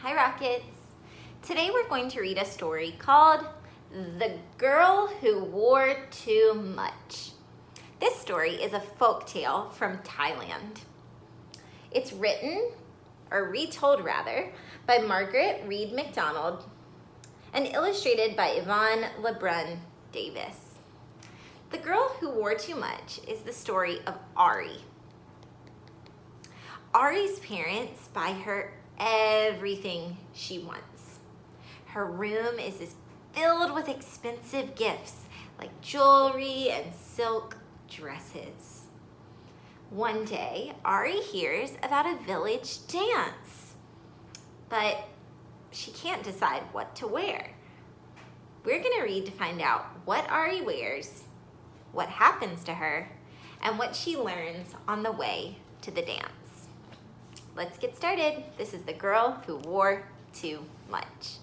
Hi Rockets! Today we're going to read a story called The Girl Who Wore Too Much. This story is a folk tale from Thailand. It's written, or retold rather, by Margaret Reed MacDonald and illustrated by Yvonne Lebrun Davis. The Girl Who Wore Too Much is the story of Ari. Ari's parents buy her everything she wants. Her room is filled with expensive gifts like jewelry and silk dresses. One day, Ari hears about a village dance, but she can't decide what to wear. We're going to read to find out what Ari wears, what happens to her, and what she learns on the way to the dance. Let's get started. This is The Girl Who Wore Too Much.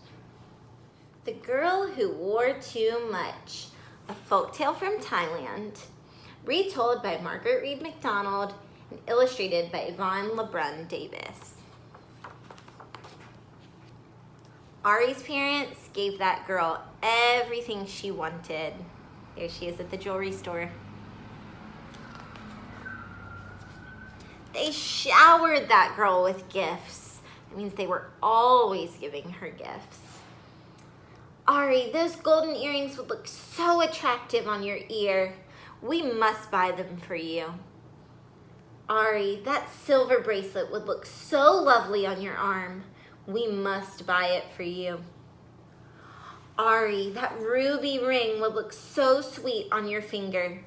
The Girl Who Wore Too Much, a folktale from Thailand, retold by Margaret Reed MacDonald and illustrated by Yvonne Lebrun Davis. Ari's parents gave that girl everything she wanted. There she is at the jewelry store. They showered that girl with gifts. That means they were always giving her gifts. Ari, those golden earrings would look so attractive on your ear. We must buy them for you. Ari, that silver bracelet would look so lovely on your arm. We must buy it for you. Ari, that ruby ring would look so sweet on your finger.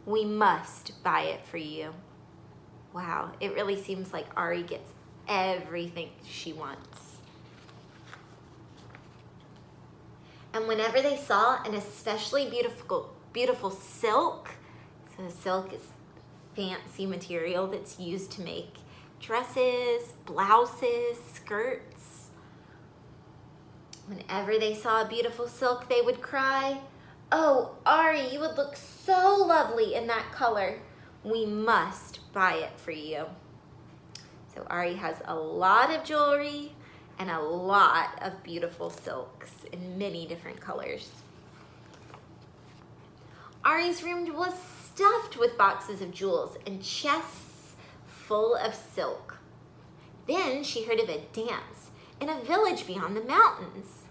We must buy it for you. Wow, it really seems like Ari gets everything she wants. And whenever they saw an especially beautiful silk, so silk is fancy material that's used to make dresses, blouses, skirts. Whenever they saw a beautiful silk, they would cry, "Oh, Ari, you would look so lovely in that color. We must buy it for you." So Ari has a lot of jewelry and a lot of beautiful silks in many different colors. Ari's room was stuffed with boxes of jewels and chests full of silk. Then she heard of a dance in a village beyond the mountains.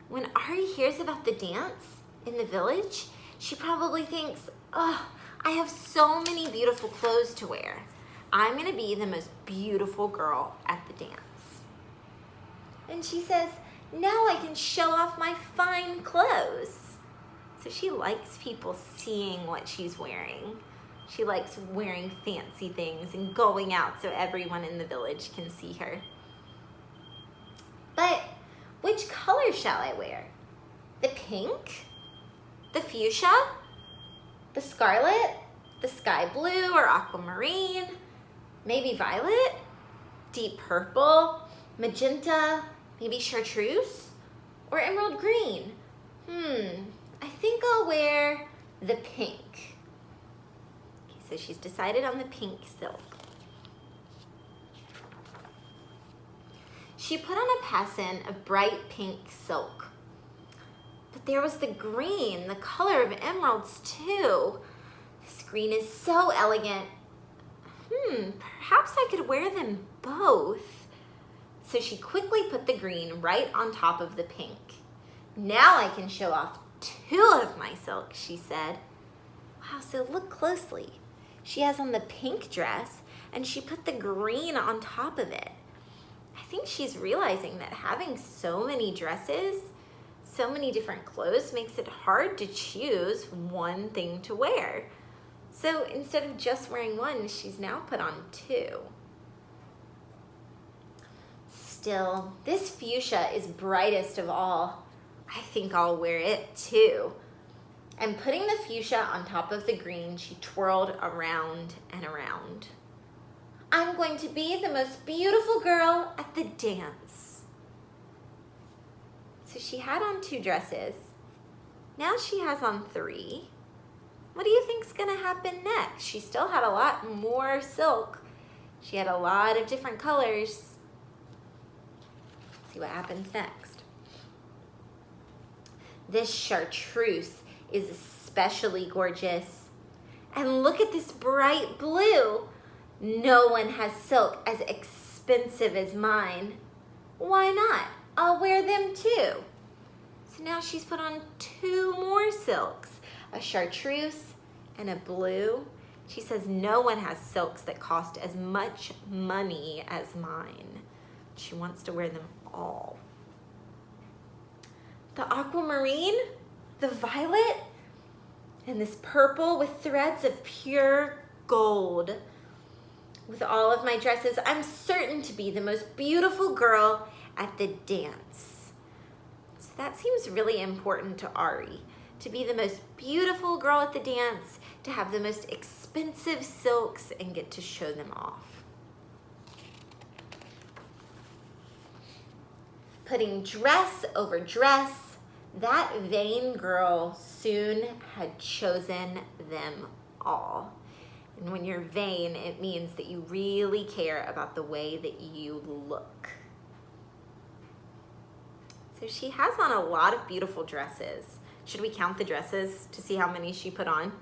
When Ari hears about the dance in the village, she probably thinks, "Oh, I have so many beautiful clothes to wear. I'm going to be the most beautiful girl at the dance." And she says, "Now I can show off my fine clothes." So she likes people seeing what she's wearing. She likes wearing fancy things and going out so everyone in the village can see her. But which color shall I wear? The pink? The fuchsia? The scarlet, the sky blue or aquamarine, maybe violet, deep purple, magenta, maybe chartreuse, or emerald green. I think I'll wear the pink. Okay, so she's decided on the pink silk. She put on a passen of bright pink silk. But there was the green, the color of emeralds too. This green is so elegant. Perhaps I could wear them both. So she quickly put the green right on top of the pink. Now I can show off two of my silk, she said. Wow, so look closely. She has on the pink dress and she put the green on top of it. I think she's realizing that having so many dresses, so many different clothes makes it hard to choose one thing to wear. So instead of just wearing one, she's now put on two. Still, this fuchsia is brightest of all. I think I'll wear it too. And putting the fuchsia on top of the green, she twirled around and around. I'm going to be the most beautiful girl at the dance. So she had on two dresses. Now she has on three. What do you think's gonna happen next? She still had a lot more silk. She had a lot of different colors. see what happens next. This chartreuse is especially gorgeous. And look at this bright blue. No one has silk as expensive as mine. Why not? I'll wear them too. So now she's put on 2 more silks, a chartreuse and a blue. She says no one has silks that cost as much money as mine. She wants to wear them all. The aquamarine, the violet, and this purple with threads of pure gold. With all of my dresses, I'm certain to be the most beautiful girl at the dance. So that seems really important to Ari, to be the most beautiful girl at the dance, to have the most expensive silks and get to show them off. Putting dress over dress, that vain girl soon had chosen them all. And when you're vain, it means that you really care about the way that you look. So she has on a lot of beautiful dresses. Should we count the dresses to see how many she put on?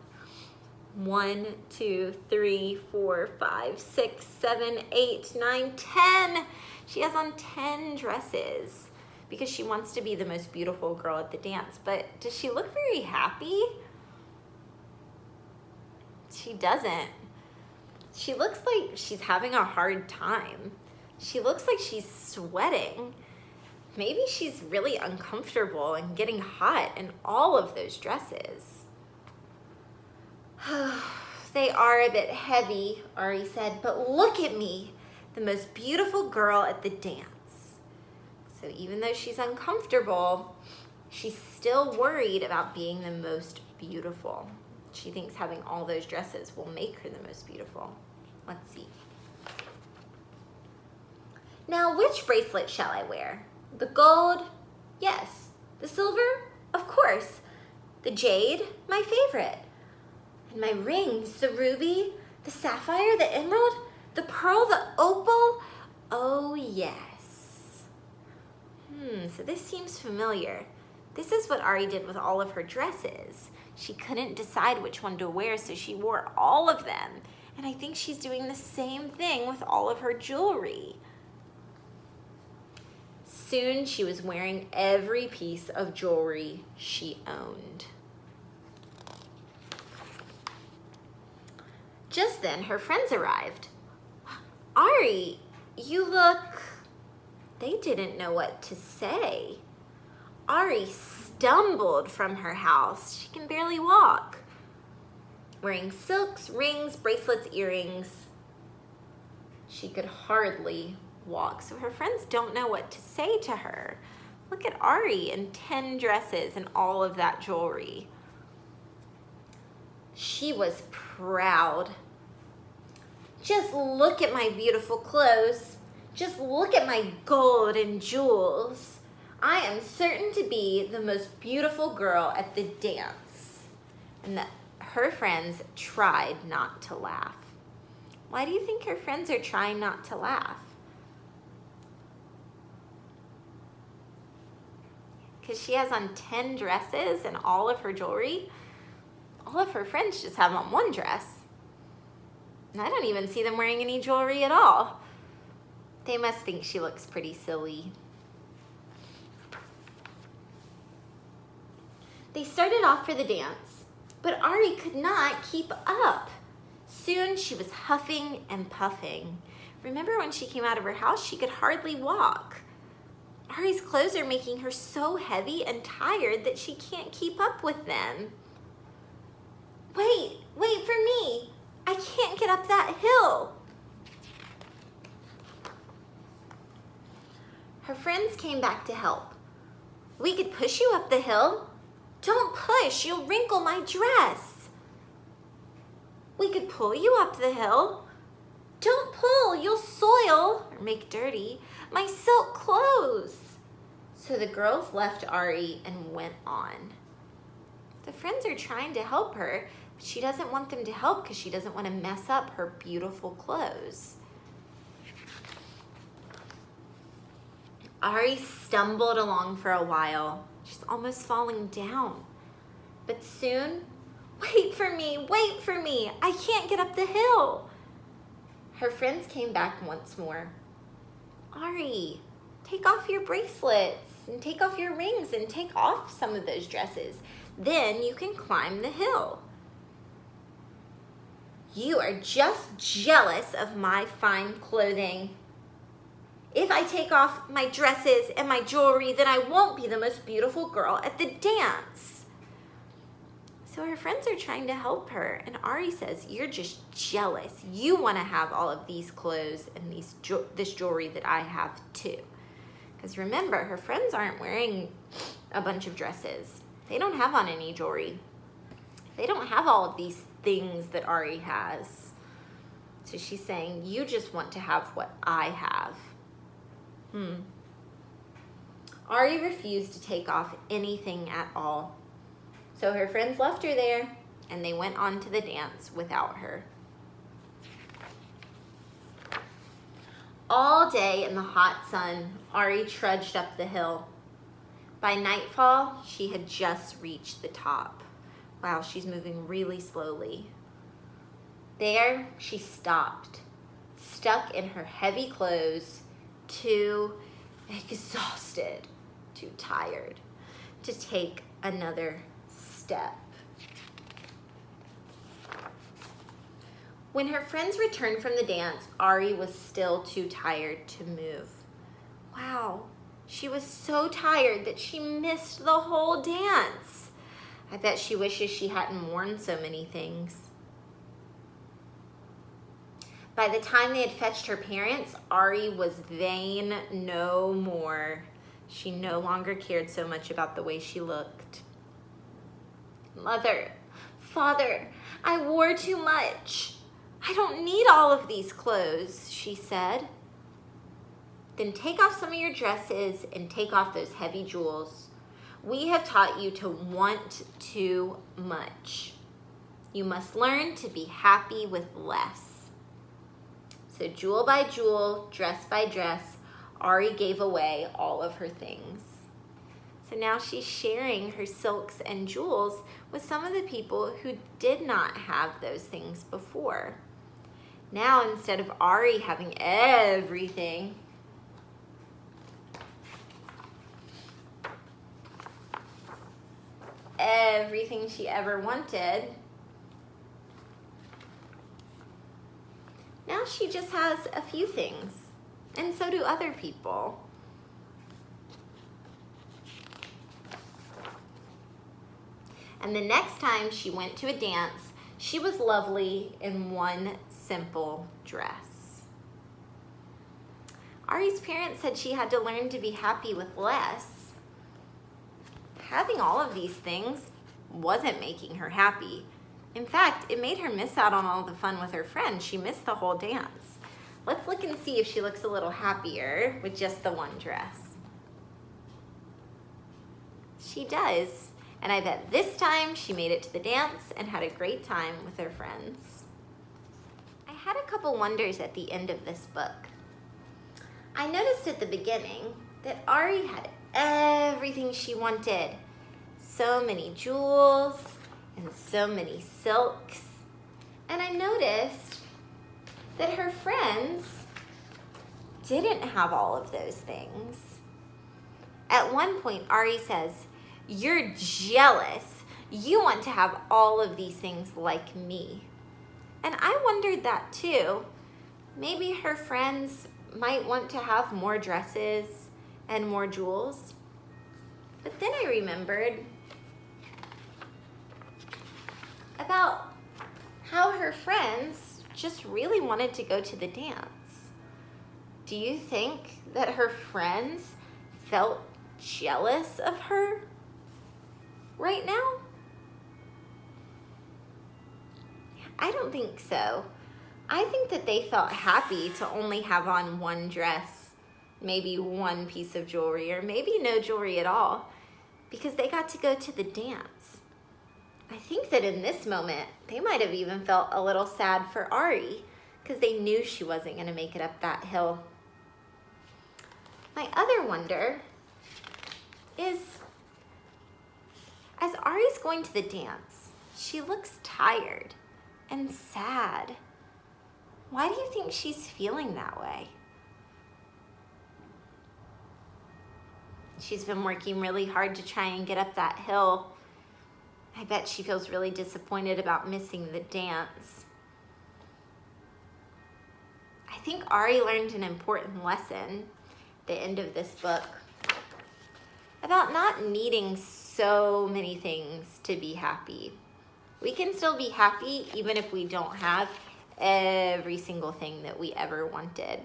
1, 2, 3, 4, 5, 6, 7, 8, 9, 10. She has on 10 dresses because she wants to be the most beautiful girl at the dance. But does she look very happy? She doesn't. She looks like she's having a hard time. She looks like she's sweating. Maybe she's really uncomfortable and getting hot in all of those dresses. They are a bit heavy, Ari said, but look at me, the most beautiful girl at the dance. So even though she's uncomfortable, she's still worried about being the most beautiful. She thinks having all those dresses will make her the most beautiful. Let's see. Now, which bracelet shall I wear? The gold? Yes. The silver? Of course. The jade? My favorite. And my rings, the ruby, the sapphire, the emerald, the pearl, the opal? Oh, yes. So this seems familiar. This is what Ari did with all of her dresses. She couldn't decide which one to wear, so she wore all of them. And I think she's doing the same thing with all of her jewelry. Soon she was wearing every piece of jewelry she owned. Just then, her friends arrived. Ari, you look... They didn't know what to say. Ari stumbled from her house. She can barely walk. Wearing silks, rings, bracelets, earrings. She could hardly walk, so her friends don't know what to say to her. Look at Ari in 10 dresses and all of that jewelry. She was proud. Just look at my beautiful clothes. Just look at my gold and jewels. I am certain to be the most beautiful girl at the dance. And her friends tried not to laugh. Why do you think her friends are trying not to laugh? Because she has on 10 dresses and all of her jewelry. All of her friends just have on 1 dress. And I don't even see them wearing any jewelry at all. They must think she looks pretty silly. They started off for the dance, but Ari could not keep up. Soon she was huffing and puffing. Remember when she came out of her house, she could hardly walk. Ari's clothes are making her so heavy and tired that she can't keep up with them. Wait for me. I can't get up that hill. Her friends came back to help. We could push you up the hill. Don't push, you'll wrinkle my dress. We could pull you up the hill. Don't pull, you'll soil or make dirty my silk clothes. So the girls left Ari and went on. The friends are trying to help her, but she doesn't want them to help because she doesn't want to mess up her beautiful clothes. Ari stumbled along for a while. She's almost falling down. But soon, wait for me, I can't get up the hill. Her friends came back once more. Ari, take off your bracelets and take off your rings and take off some of those dresses. Then you can climb the hill. You are just jealous of my fine clothing. If I take off my dresses and my jewelry, then I won't be the most beautiful girl at the dance. So her friends are trying to help her, and Ari says, you're just jealous. You want to have all of these clothes and this jewelry that I have too. Because remember, her friends aren't wearing a bunch of dresses. They don't have on any jewelry. They don't have all of these things that Ari has. So she's saying, you just want to have what I have. Ari refused to take off anything at all. So her friends left her there, and they went on to the dance without her. All day in the hot sun, Ari trudged up the hill. By nightfall, she had just reached the top. Wow, she's moving really slowly. There, she stopped, stuck in her heavy clothes, too exhausted, too tired to take another step. When her friends returned from the dance, Ari was still too tired to move. Wow, she was so tired that she missed the whole dance. I bet she wishes she hadn't worn so many things. By the time they had fetched her parents, Ari was vain no more. She no longer cared so much about the way she looked. Mother, Father, I wore too much. I don't need all of these clothes, she said. Then take off some of your dresses and take off those heavy jewels. We have taught you to want too much. You must learn to be happy with less. So jewel by jewel, dress by dress, Ari gave away all of her things. So now she's sharing her silks and jewels with some of the people who did not have those things before. Now, instead of Ari having everything, she ever wanted, now she just has a few things, and so do other people. And the next time she went to a dance, she was lovely in one simple dress. Ari's parents said she had to learn to be happy with less. Having all of these things wasn't making her happy. In fact, it made her miss out on all the fun with her friends. She missed the whole dance. Let's look and see if she looks a little happier with just the one dress. She does. And I bet this time she made it to the dance and had a great time with her friends. I had a couple wonders at the end of this book. I noticed at the beginning that Ari had everything she wanted. So many jewels and so many silks. And I noticed that her friends didn't have all of those things. At one point, Ari says, "You're jealous. You want to have all of these things like me." And I wondered that too. Maybe her friends might want to have more dresses and more jewels. But then I remembered about how her friends just really wanted to go to the dance. Do you think that her friends felt jealous of her right now? I don't think so. I think that they felt happy to only have on one dress, maybe one piece of jewelry, or maybe no jewelry at all, because they got to go to the dance. I think that in this moment, they might have even felt a little sad for Ari, because they knew she wasn't going to make it up that hill. My other wonder is, as Ari's going to the dance, she looks tired and sad. Why do you think she's feeling that way? She's been working really hard to try and get up that hill. I bet she feels really disappointed about missing the dance. I think Ari learned an important lesson at the end of this book about not needing so many things to be happy. We can still be happy even if we don't have every single thing that we ever wanted.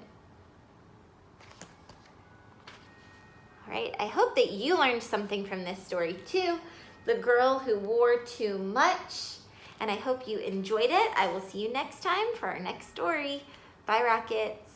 All right, I hope that you learned something from this story too. The Girl Who Wore Too Much. And I hope you enjoyed it. I will see you next time for our next story. Bye, Rockets.